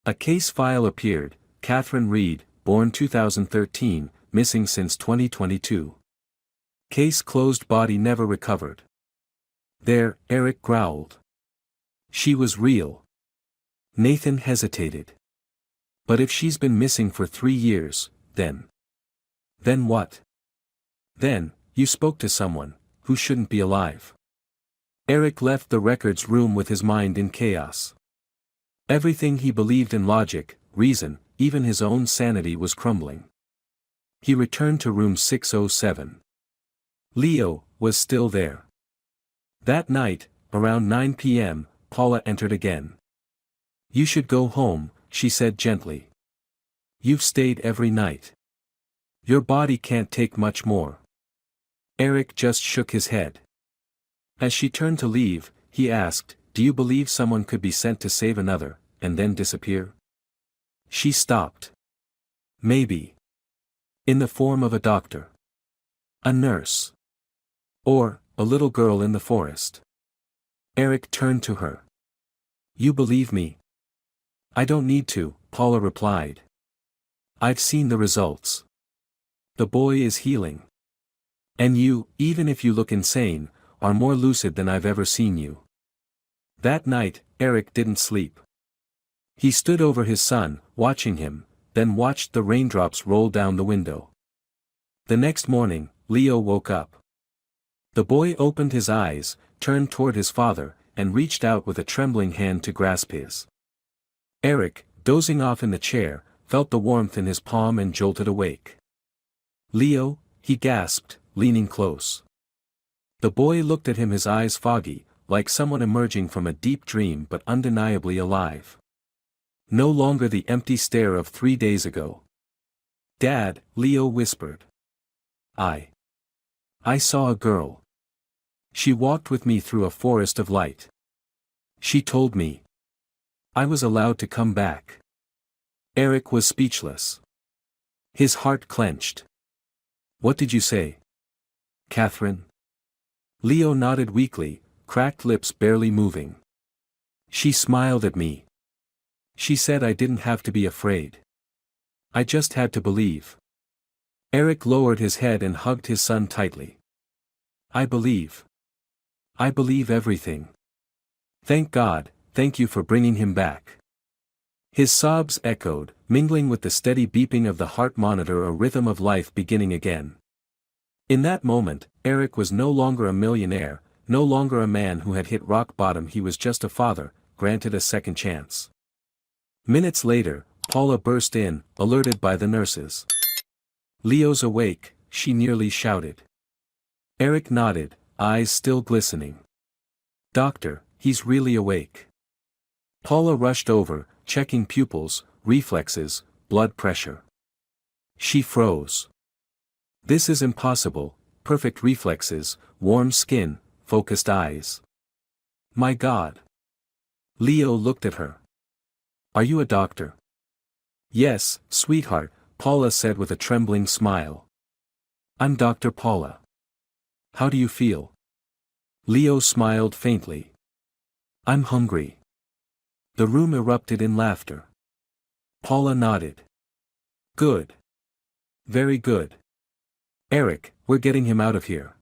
A case file appeared, Catherine Reed, born 2013, missing since 2022. Case closed, body never recovered. There, Eric growled. She was real. Nathan hesitated. But if she's been missing for 3 years, then... Then what? Then, you spoke to someone, who shouldn't be alive. Eric left the records room with his mind in chaos. Everything he believed in logic, reason, even his own sanity was crumbling. He returned to room 607. Leo was still there. That night, around 9 p.m., Paula entered again. "You should go home," she said gently. "You've stayed every night. Your body can't take much more." Eric just shook his head. As she turned to leave, he asked, "Do you believe someone could be sent to save another, and then disappear?" She stopped. "Maybe. In the form of a doctor. A nurse. Or, a little girl in the forest." Eric turned to her. "You believe me?" "I don't need to," Paula replied. "I've seen the results. The boy is healing. And you, even if you look insane, are more lucid than I've ever seen you." That night, Eric didn't sleep. He stood over his son, watching him, then watched the raindrops roll down the window. The next morning, Leo woke up. The boy opened his eyes, turned toward his father, and reached out with a trembling hand to grasp his. Eric, dozing off in the chair, felt the warmth in his palm and jolted awake. "Leo," he gasped, leaning close. The boy looked at him, his eyes foggy, like someone emerging from a deep dream but undeniably alive. No longer the empty stare of 3 days ago. "Dad," Leo whispered. I saw a girl. She walked with me through a forest of light. She told me I was allowed to come back." Eric was speechless. His heart clenched. "What did you say? Catherine?" Leo nodded weakly, cracked lips barely moving. "She smiled at me. She said I didn't have to be afraid. I just had to believe." Eric lowered his head and hugged his son tightly. "I believe. I believe everything. Thank God, thank you for bringing him back." His sobs echoed, mingling with the steady beeping of the heart monitor, a rhythm of life beginning again. In that moment, Eric was no longer a millionaire, no longer a man who had hit rock bottom. He was just a father, granted a second chance. Minutes later, Paula burst in, alerted by the nurses. "Leo's awake," she nearly shouted. Eric nodded, eyes still glistening. "Doctor, he's really awake." Paula rushed over, checking pupils, reflexes, blood pressure. She froze. "This is impossible. Perfect reflexes, warm skin, focused eyes. My God." Leo looked at her. "Are you a doctor?" "Yes, sweetheart," Paula said with a trembling smile. "I'm Dr. Paula. How do you feel?" Leo smiled faintly. "I'm hungry." The room erupted in laughter. Paula nodded. "Good. Very good. Eric, we're getting him out of here."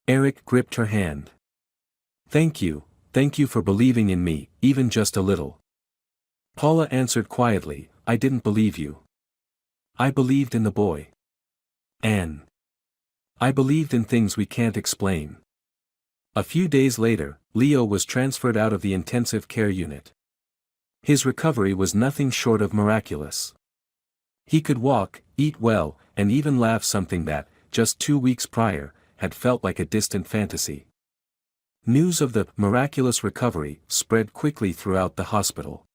Eric gripped her hand. Thank you for believing in me, even just a little." Paula answered quietly, "I didn't believe you. I believed in the boy. And I believed in things we can't explain." A few days later, Leo was transferred out of the intensive care unit. His recovery was nothing short of miraculous. He could walk, eat well, and even laugh, something that, just 2 weeks prior, had felt like a distant fantasy. News of the miraculous recovery spread quickly throughout the hospital.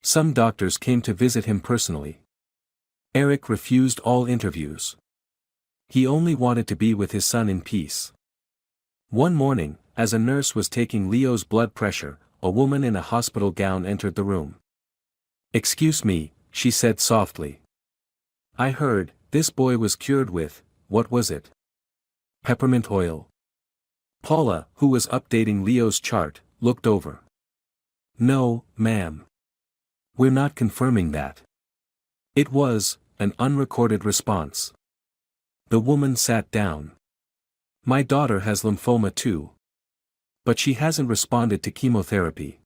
Some doctors came to visit him personally. Eric refused all interviews. He only wanted to be with his son in peace. One morning, as a nurse was taking Leo's blood pressure, a woman in a hospital gown entered the room. "Excuse me," she said softly. "I heard, this boy was cured with, what was it? Peppermint oil?" Paula, who was updating Leo's chart, looked over. "No, ma'am. We're not confirming that." It was an unrecorded response. The woman sat down. "My daughter has lymphoma too. But she hasn't responded to chemotherapy.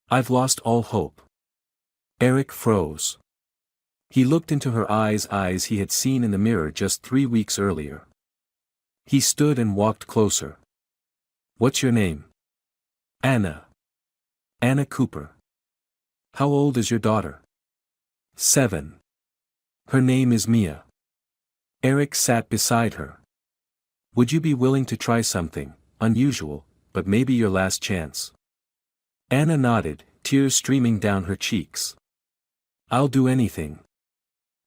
I've lost all hope." Eric froze. He looked into her eyes he had seen in the mirror just 3 weeks earlier. He stood and walked closer. "What's your name?" "Anna. Anna Cooper." "How old is your daughter?" 7. Her name is Mia. Eric sat beside her. Would you be willing to try something unusual, but maybe your last chance? Anna nodded, tears streaming down her cheeks. I'll do anything.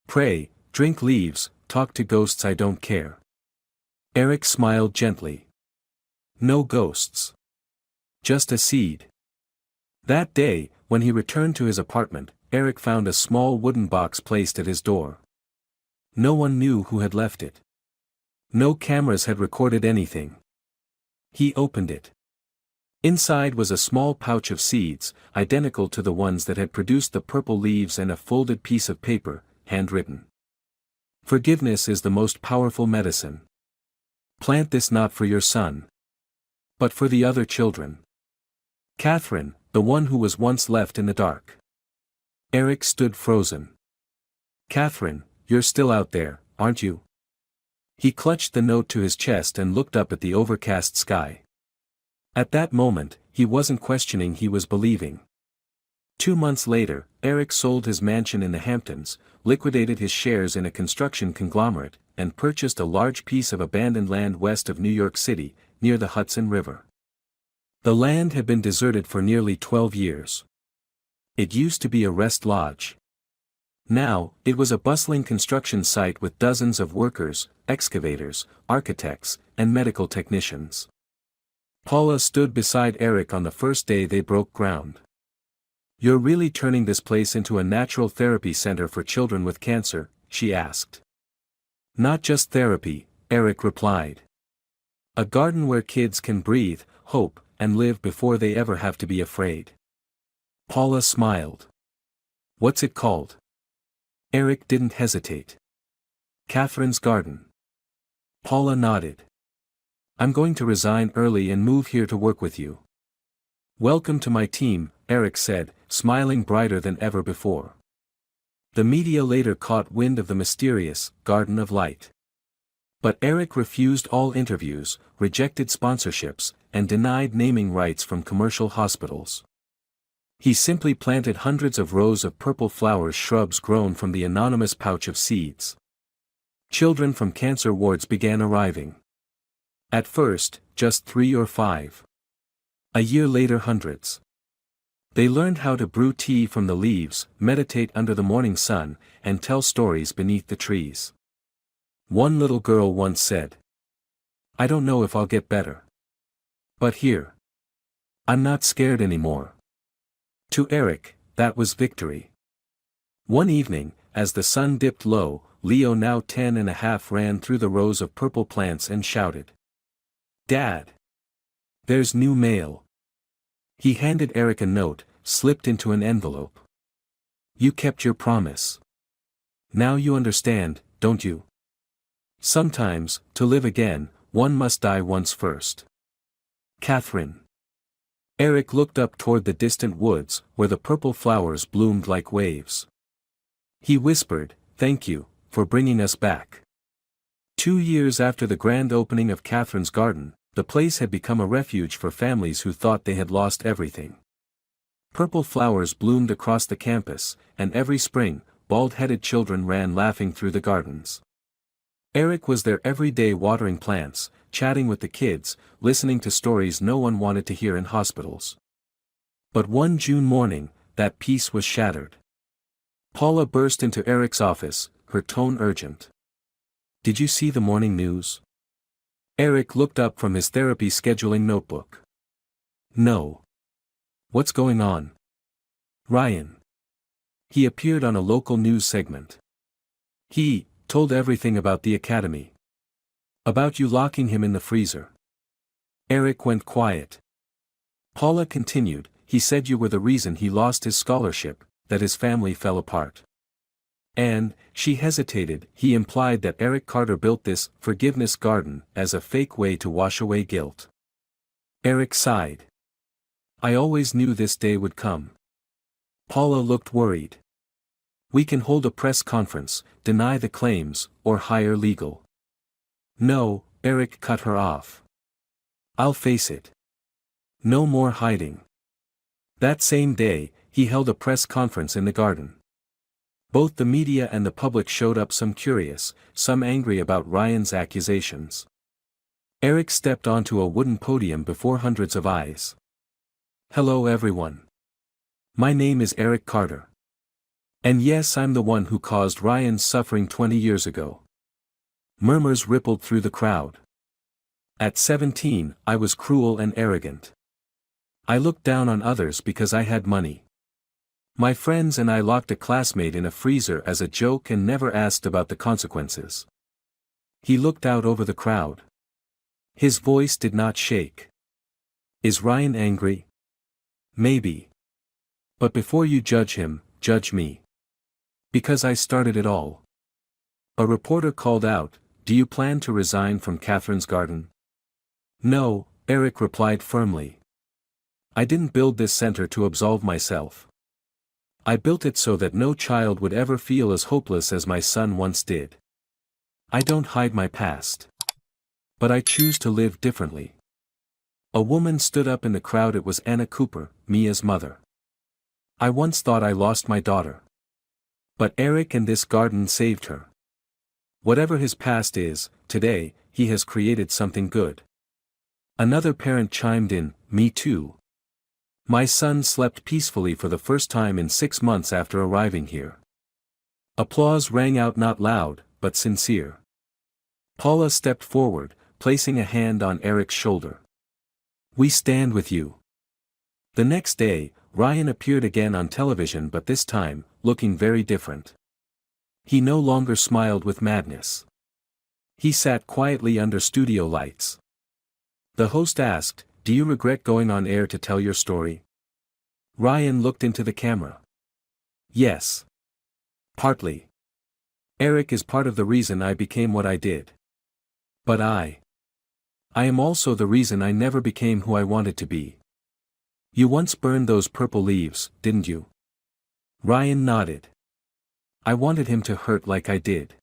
Pray, drink leaves, talk to ghosts, I don't care. Eric smiled gently. No ghosts. Just a seed. That day, when he returned to his apartment, Eric found a small wooden box placed at his door. No one knew who had left it. No cameras had recorded anything. He opened it. Inside was a small pouch of seeds, identical to the ones that had produced the purple leaves, and a folded piece of paper, handwritten. Forgiveness is the most powerful medicine. Plant this not for your son, but for the other children. Catherine, the one who was once left in the dark. Eric stood frozen. Catherine, you're still out there, aren't you? He clutched the note to his chest and looked up at the overcast sky. At that moment, he wasn't questioning, he was believing. 2 months later, Eric sold his mansion in the Hamptons, liquidated his shares in a construction conglomerate, and purchased a large piece of abandoned land west of New York City, near the Hudson River. The land had been deserted for nearly 12 years. It used to be a rest lodge. Now, it was a bustling construction site with dozens of workers, excavators, architects, and medical technicians. Paula stood beside Eric on the first day they broke ground. You're really turning this place into a natural therapy center for children with cancer, she asked. Not just therapy, Eric replied. A garden where kids can breathe, hope, and live before they ever have to be afraid. Paula smiled. What's it called? Eric didn't hesitate. Catherine's Garden. Paula nodded. I'm going to resign early and move here to work with you. Welcome to my team, Eric said, smiling brighter than ever before. The media later caught wind of the mysterious Garden of Light. But Eric refused all interviews, rejected sponsorships, and denied naming rights from commercial hospitals. He simply planted hundreds of rows of purple flowers, shrubs grown from the anonymous pouch of seeds. Children from cancer wards began arriving. At first, just 3 or 5. A year later, hundreds. They learned how to brew tea from the leaves, meditate under the morning sun, and tell stories beneath the trees. One little girl once said, I don't know if I'll get better. But here. I'm not scared anymore. To Eric, that was victory. One evening, as the sun dipped low, Leo, now 10 and a half, ran through the rows of purple plants and shouted, Dad! There's new mail. He handed Eric a note, slipped into an envelope. You kept your promise. Now you understand, don't you? Sometimes, to live again, one must die once first. Catherine. Eric looked up toward the distant woods, where the purple flowers bloomed like waves. He whispered, Thank you, for bringing us back. 2 years after the grand opening of Catherine's Garden, the place had become a refuge for families who thought they had lost everything. Purple flowers bloomed across the campus, and every spring, bald-headed children ran laughing through the gardens. Eric was there every day, watering plants, chatting with the kids, listening to stories no one wanted to hear in hospitals. But one June morning, that peace was shattered. Paula burst into Eric's office, her tone urgent. Did you see the morning news? Eric looked up from his therapy scheduling notebook. No. What's going on? Ryan. He appeared on a local news segment. He told everything about the academy. About you locking him in the freezer. Eric went quiet. Paula continued, he said you were the reason he lost his scholarship, that his family fell apart. And, she hesitated, he implied that Eric Carter built this forgiveness garden as a fake way to wash away guilt. Eric sighed. I always knew this day would come. Paula looked worried. We can hold a press conference, deny the claims, or hire legal. No, Eric cut her off. I'll face it. No more hiding. That same day, he held a press conference in the garden. Both the media and the public showed up, some curious, some angry about Ryan's accusations. Eric stepped onto a wooden podium before hundreds of eyes. "Hello everyone. My name is Eric Carter. And yes, I'm the one who caused Ryan's suffering 20 years ago." Murmurs rippled through the crowd. "At 17, I was cruel and arrogant. I looked down on others because I had money. My friends and I locked a classmate in a freezer as a joke and never asked about the consequences." He looked out over the crowd. His voice did not shake. "Is Ryan angry? Maybe. But before you judge him, judge me. Because I started it all." A reporter called out, "Do you plan to resign from Catherine's garden?" "No," Eric replied firmly. "I didn't build this center to absolve myself. I built it so that no child would ever feel as hopeless as my son once did. I don't hide my past. But I choose to live differently." A woman stood up in the crowd. It was Anna Cooper, Mia's mother. "I once thought I lost my daughter. But Eric and this garden saved her. Whatever his past is, today, he has created something good." Another parent chimed in, "Me too. My son slept peacefully for the first time in 6 months after arriving here." Applause rang out, not loud, but sincere. Paula stepped forward, placing a hand on Eric's shoulder. "We stand with you." The next day, Ryan appeared again on television, but this time, looking very different. He no longer smiled with madness. He sat quietly under studio lights. The host asked, "Do you regret going on air to tell your story?" Ryan looked into the camera. "Yes. Partly. Eric is part of the reason I became what I did. But I am also the reason I never became who I wanted to be." "You once burned those purple leaves, didn't you?" Ryan nodded. "I wanted him to hurt like I did.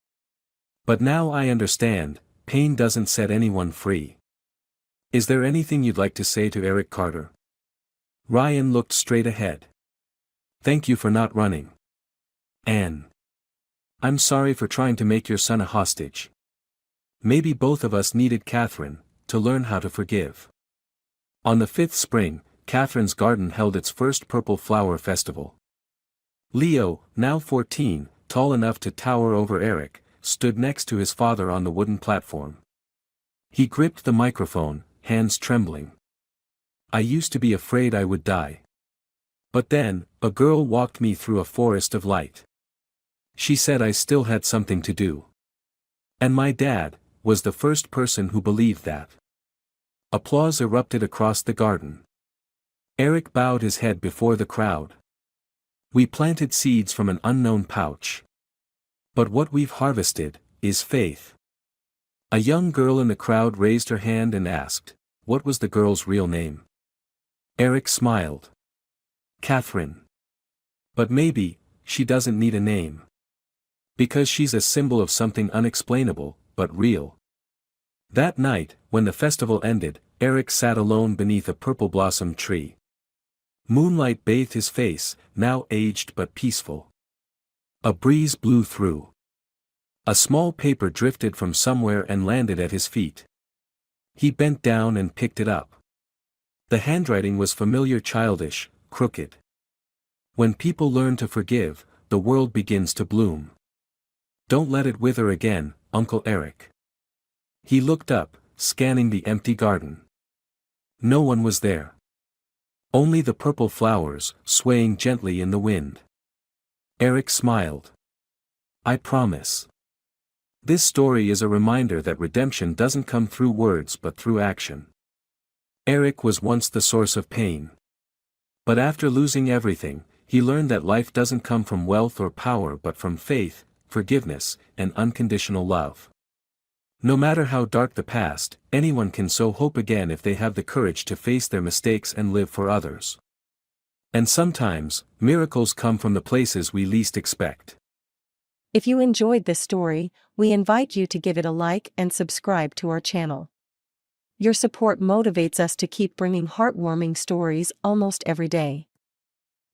But now I understand, pain doesn't set anyone free." "Is there anything you'd like to say to Eric Carter?" Ryan looked straight ahead. "Thank you for not running. Anne. I'm sorry for trying to make your son a hostage. Maybe both of us needed Catherine, to learn how to forgive." On the 5th spring, Catherine's garden held its first Purple Flower Festival. Leo, now 14, tall enough to tower over Eric, stood next to his father on the wooden platform. He gripped the microphone, hands trembling. "I used to be afraid I would die. But then, a girl walked me through a forest of light. She said I still had something to do. And my dad was the first person who believed that." Applause erupted across the garden. Eric bowed his head before the crowd. "We planted seeds from an unknown pouch. But what we've harvested is faith." A young girl in the crowd raised her hand and asked, "What was the girl's real name?" Eric smiled. "Catherine. But maybe, she doesn't need a name. Because she's a symbol of something unexplainable, but real." That night, when the festival ended, Eric sat alone beneath a purple blossom tree. Moonlight bathed his face, now aged but peaceful. A breeze blew through. A small paper drifted from somewhere and landed at his feet. He bent down and picked it up. The handwriting was familiar, childish, crooked. "When people learn to forgive, the world begins to bloom. Don't let it wither again, Uncle Eric." He looked up, scanning the empty garden. No one was there. Only the purple flowers, swaying gently in the wind. Eric smiled. "I promise. This story is a reminder that redemption doesn't come through words but through action." Eric was once the source of pain. But after losing everything, he learned that life doesn't come from wealth or power but from faith, forgiveness, and unconditional love. No matter how dark the past, anyone can sow hope again if they have the courage to face their mistakes and live for others. And sometimes, miracles come from the places we least expect. If you enjoyed this story, we invite you to give it a like and subscribe to our channel. Your support motivates us to keep bringing heartwarming stories almost every day.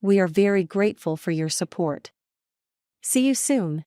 We are very grateful for your support. See you soon.